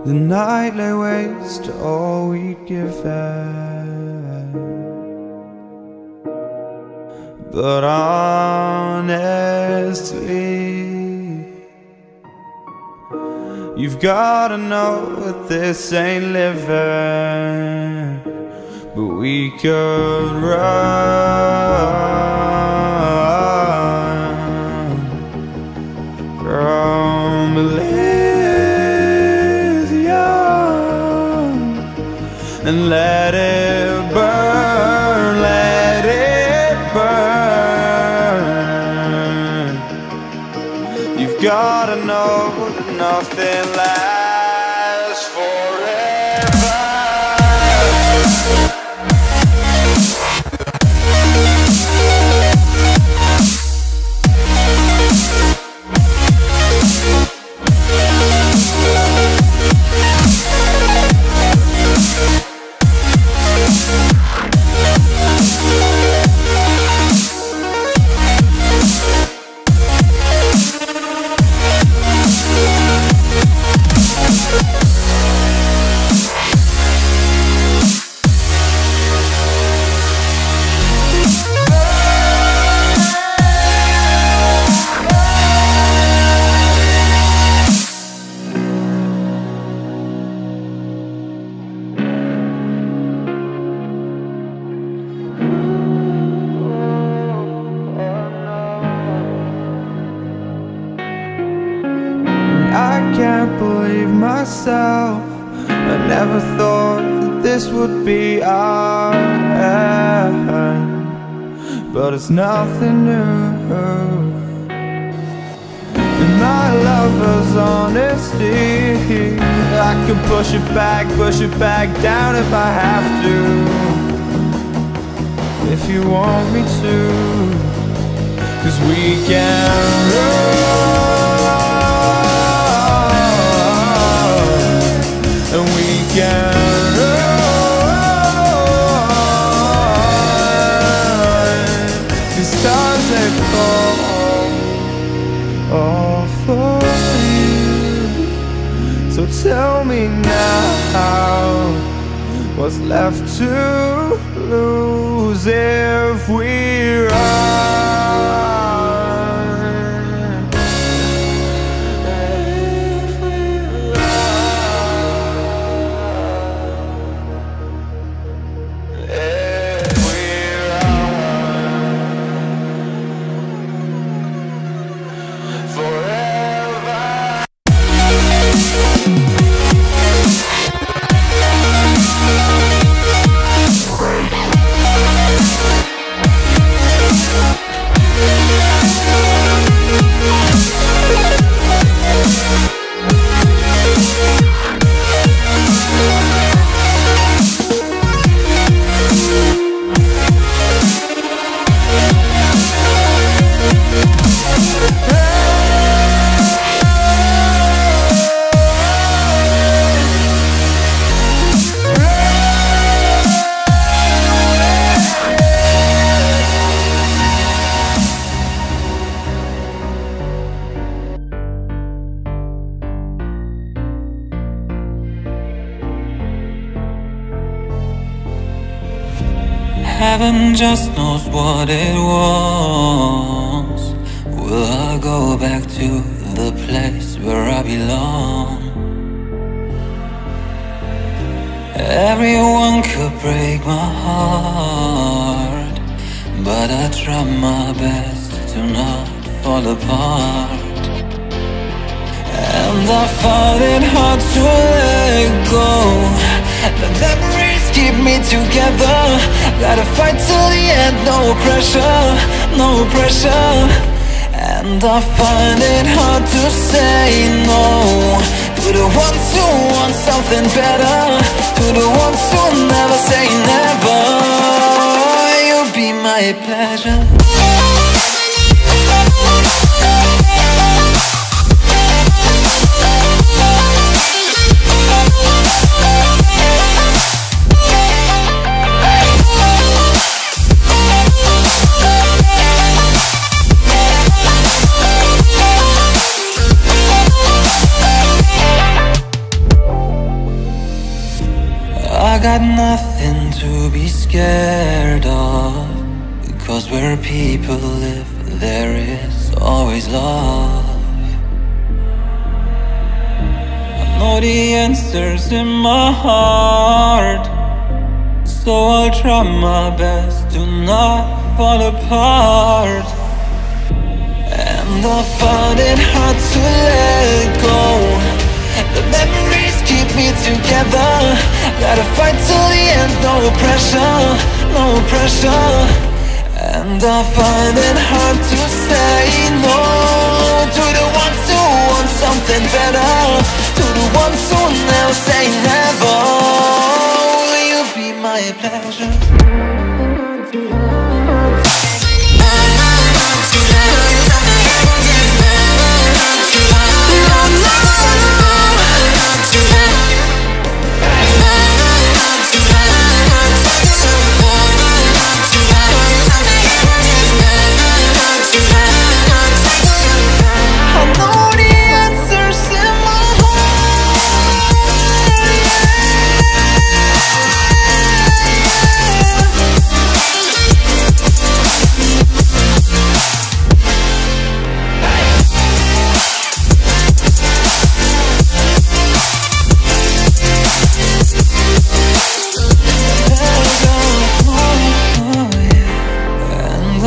The night lay waste to all we'd given, but honestly, you've gotta know that this ain't living. But we could run from Elysium and let it burn, let it burn. You've gotta know that nothing lasts forever. I can't believe myself. I never thought that this would be our end, but it's nothing new. And my lover's honesty, I can push it back down if I have to, if you want me to. 'Cause we can run, and we can run. The stars that fall all for you. So tell me now, what's left to lose if we run? Heaven just knows what it was. Will I go back to the place where I belong? Everyone could break my heart, but I try my best to not fall apart. And I find it hard to let go. The memories keep me together. Gotta fight till the end, no pressure, no pressure. And I find it hard to say no to the ones who want something better, to the ones who never say never. You'll be my pleasure. got nothing to be scared of, because where people live, there is always love. I know the answers in my heart, so I'll try my best to not fall apart. And I found it hard to let go. The memories keep me together. Gotta fight till the end, no pressure, no pressure. And I find it hard to say no to the ones who want something better, to the ones who never say never. Will you be my pleasure?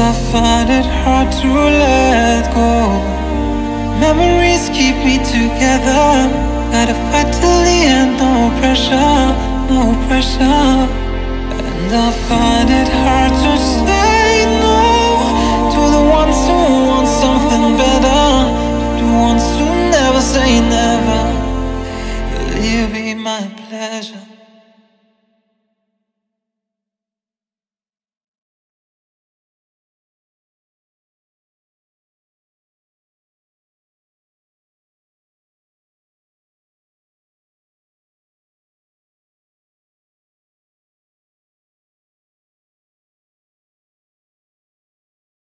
I find it hard to let go. Memories keep me together. Gotta fight till the end, no pressure, no pressure. And I find it hard to say no to the ones who want something better, to the ones who never say never. Will you be my pleasure?